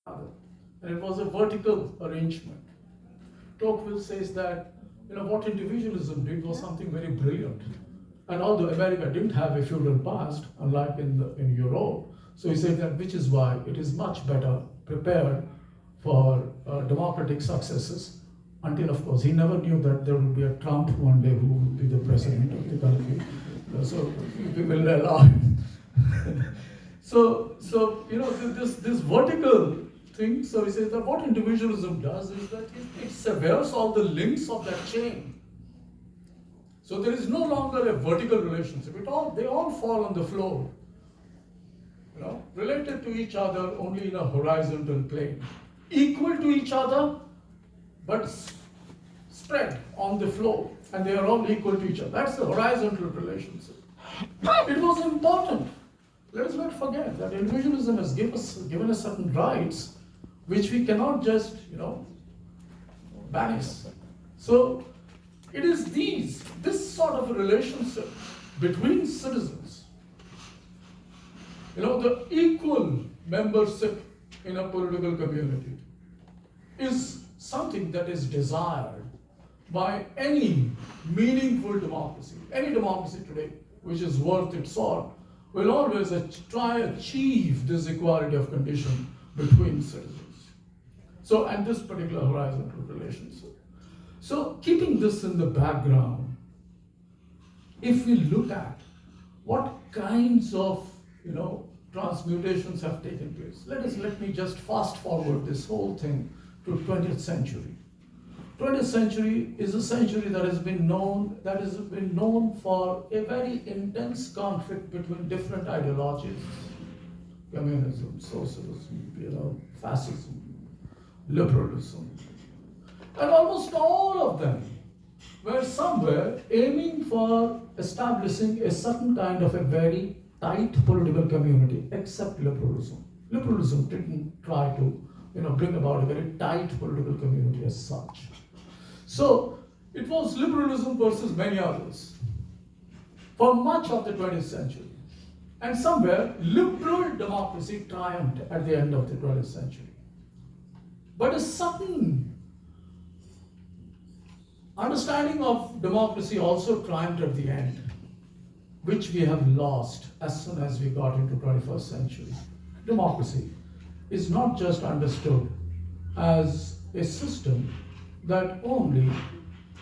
other. And it was a vertical arrangement. Tocqueville says that what individualism did was something very brilliant. And although America didn't have a feudal past, unlike in Europe, so he said that which is why it is much better prepared for democratic successes. Until, of course, he never knew that there would be a Trump one day who would be the president of the country. So we will allow him. so this vertical thing. So he says that what individualism does is that it severs all the links of that chain. So there is no longer a vertical relationship. They all fall on the floor, related to each other only in a horizontal plane, equal to each other, but spread on the floor, and they are all equal to each other. That's the horizontal relationship. It was important. Let us not forget that individualism has given us certain rights which we cannot just, banish. So it is this sort of a relationship between citizens, the equal membership in a political community is something that is desired by any meaningful democracy. Any democracy today which is worth its salt will always try to achieve this equality of condition between citizens. So, and this particular horizontal relationship. So, keeping this in the background, if we look at what kinds of, transmutations have taken place, let me just fast forward this whole thing to 20th century. 20th century is a century that has been known for a very intense conflict between different ideologies: communism, socialism, fascism, liberalism, and almost all of them were somewhere aiming for establishing a certain kind of a very tight political community, except liberalism. Liberalism didn't try to bring about a very tight political community as such. So it was liberalism versus many others for much of the 20th century. And somewhere liberal democracy triumphed at the end of the 20th century. But a sudden understanding of democracy also triumphed at the end, which we have lost as soon as we got into 21st century. Democracy is not just understood as a system that only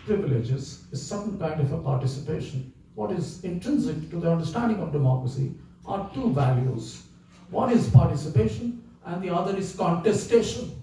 privileges a certain kind of a participation. What is intrinsic to the understanding of democracy are two values. One is participation and the other is contestation.